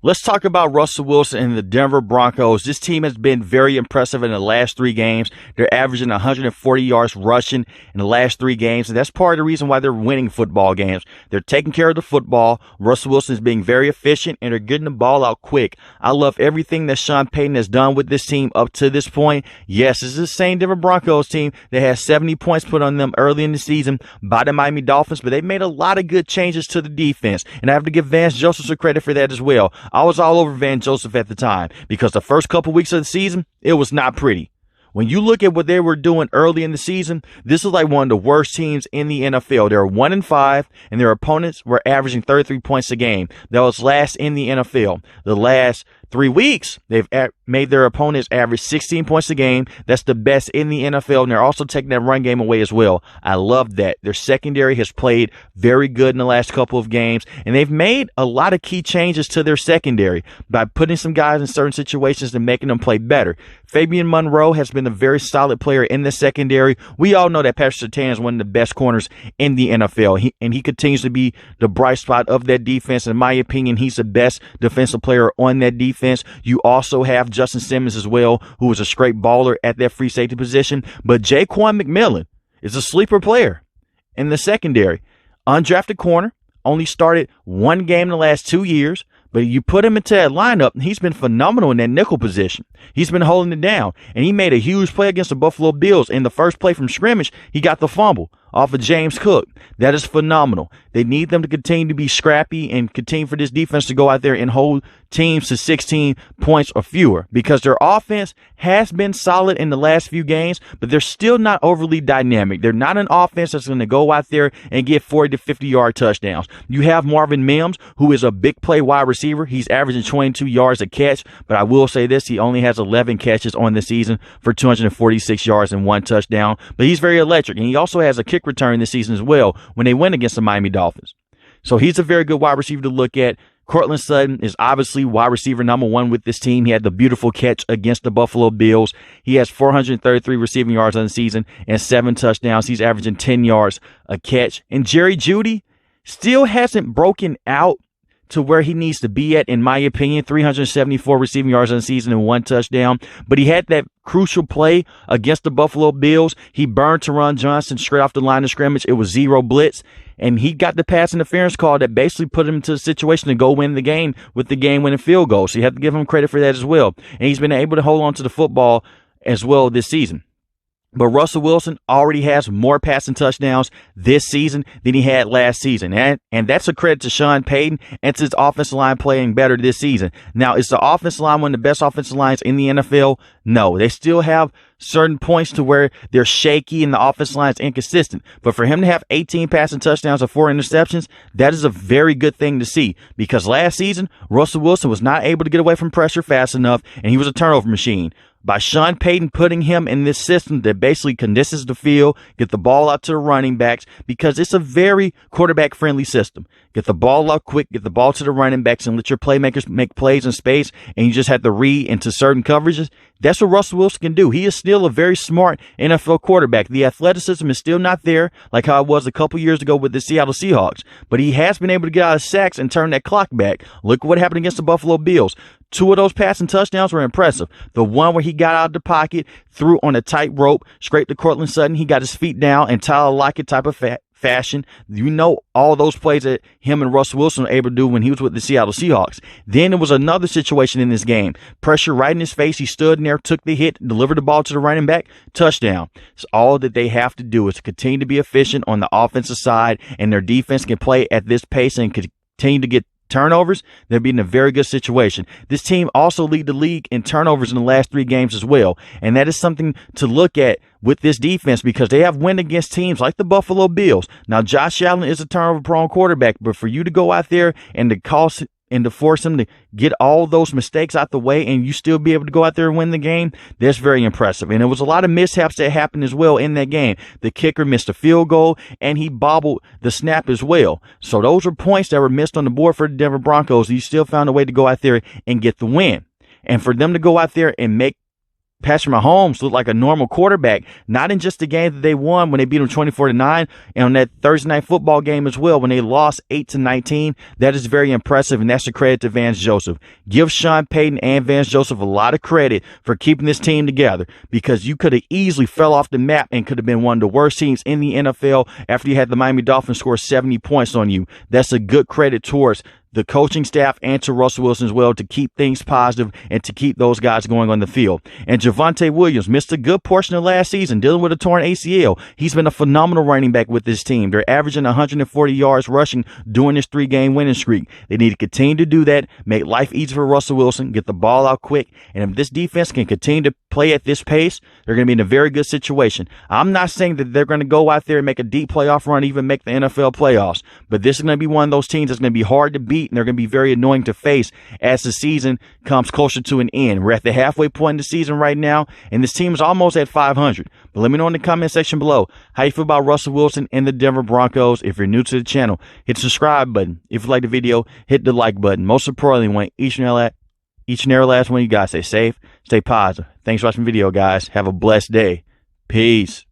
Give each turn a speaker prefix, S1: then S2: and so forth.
S1: Let's talk about Russell Wilson and the Denver Broncos. This team has been very impressive in the last 3 games. They're averaging 140 yards rushing in the last 3 games, and that's part of the reason why they're winning football games. They're taking care of the football. Russell Wilson is being very efficient, and they're getting the ball out quick. I love everything that Sean Payton has done with this team up to this point. Yes, this is the same Denver Broncos team that has 70 points put on them early in the season by the Miami Dolphins, but they've made a lot of good changes to the defense, and I have to give Vance Joseph some credit for that as well. I was all over Van Joseph at the time because the first couple weeks of the season, it was not pretty. When you look at what they were doing early in the season, this is like one of the worst teams in the NFL. They were 1-5, and their opponents were averaging 33 points a game. That was last in the NFL. The last 3 weeks, they've made their opponents average 16 points a game. That's the best in the NFL, and they're also taking that run game away as well. I love that. Their secondary has played very good in the last couple of games, and they've made a lot of key changes to their secondary by putting some guys in certain situations and making them play better. Fabian Monroe has been a very solid player in the secondary. We all know that Patrick Surtain is one of the best corners in the NFL, and he continues to be the bright spot of that defense. In my opinion, he's the best defensive player on that defense. You also have Justin Simmons as well, who is a straight baller at that free safety position. But Jaquan McMillan is a sleeper player in the secondary. Undrafted corner, only started 1 game in the last 2 years. But you put him into that lineup, and he's been phenomenal in that nickel position. He's been holding it down, and he made a huge play against the Buffalo Bills. In the first play from scrimmage, he got the fumble off of James Cook. That is phenomenal. They need them to continue to be scrappy and continue for this defense to go out there and hold teams to 16 points or fewer, because their offense has been solid in the last few games, but they're still not overly dynamic. They're not an offense that's going to go out there and get 40 to 50-yard touchdowns. You have Marvin Mims, who is a big play wide receiver. He's averaging 22 yards a catch, but I will say this, he only has 11 catches on the season for 246 yards and 1 touchdown, but he's very electric, and he also has a kick return this season as well when they win against the Miami Dolphins. So he's a very good wide receiver to look at. Cortland Sutton is obviously wide receiver number 1 with this team. He had the beautiful catch against the Buffalo Bills. He has 433 receiving yards on the season and 7 touchdowns. He's averaging 10 yards a catch. And Jerry Jeudy still hasn't broken out to where he needs to be at, in my opinion. 374 receiving yards on the season and 1 touchdown. But he had that crucial play against the Buffalo Bills. He burned Teron Johnson straight off the line of scrimmage. It was 0 blitz. And he got the pass interference call that basically put him into a situation to go win the game with the game-winning field goal. So you have to give him credit for that as well. And he's been able to hold on to the football as well this season. But Russell Wilson already has more passing touchdowns this season than he had last season. And that's a credit to Sean Payton and to his offensive line playing better this season. Now, is the offensive line one of the best offensive lines in the NFL? No. They still have certain points to where they're shaky and the offensive line is inconsistent. But for him to have 18 passing touchdowns and 4 interceptions, that is a very good thing to see. Because last season, Russell Wilson was not able to get away from pressure fast enough, and he was a turnover machine. By Sean Payton putting him in this system that basically condenses the field, get the ball out to the running backs, because it's a very quarterback-friendly system. Get the ball out quick, get the ball to the running backs, and let your playmakers make plays in space, and you just have to read into certain coverages. That's what Russell Wilson can do. He is still a very smart NFL quarterback. The athleticism is still not there like how it was a couple years ago with the Seattle Seahawks, but he has been able to get out of sacks and turn that clock back. Look what happened against the Buffalo Bills. 2 of those passing touchdowns were impressive. The one where he got out of the pocket, threw on a tight rope, scraped to Cortland Sutton. He got his feet down in Tyler Lockett type of fashion. You know all those plays that him and Russell Wilson were able to do when he was with the Seattle Seahawks. Then there was another situation in this game. Pressure right in his face. He stood in there, took the hit, delivered the ball to the running back. Touchdown. So all that they have to do is to continue to be efficient on the offensive side, and their defense can play at this pace and continue to get turnovers, they'll be in a very good situation. This team also lead the league in turnovers in the last 3 games as well. And that is something to look at with this defense, because they have won against teams like the Buffalo Bills. Now, Josh Allen is a turnover-prone quarterback, but for you to go out there and to force him to get all those mistakes out the way and you still be able to go out there and win the game, that's very impressive. And there was a lot of mishaps that happened as well in that game. The kicker missed a field goal, and he bobbled the snap as well. So those are points that were missed on the board for the Denver Broncos. You still found a way to go out there and get the win. And for them to go out there and make Patrick Mahomes looked like a normal quarterback, not in just the game that they won when they beat them 24-9, and on that Thursday night football game as well when they lost 8-19. That is very impressive, and that's a credit to Vance Joseph. Give Sean Payton and Vance Joseph a lot of credit for keeping this team together, because you could have easily fell off the map and could have been one of the worst teams in the NFL after you had the Miami Dolphins score 70 points on you. That's a good credit towards the coaching staff and to Russell Wilson as well to keep things positive and to keep those guys going on the field. And Javonte Williams missed a good portion of last season dealing with a torn ACL. He's been a phenomenal running back with this team. They're averaging 140 yards rushing during this 3-game winning streak. They need to continue to do that, make life easy for Russell Wilson, get the ball out quick. And if this defense can continue to play at this pace, they're going to be in a very good situation. I'm not saying that they're going to go out there and make a deep playoff run, even make the NFL playoffs, but this is going to be one of those teams that's going to be hard to beat, and they're going to be very annoying to face as the season comes closer to an end. We're at the halfway point in the season right now, and this team is almost at 500. But let me know in the comment section below how you feel about Russell Wilson and the Denver Broncos. If you're new to the channel, hit the subscribe button. If you like the video, hit the like button. Most importantly, I want each and every last one of you guys stay safe, stay positive. Thanks for watching the video, guys. Have a blessed day. Peace.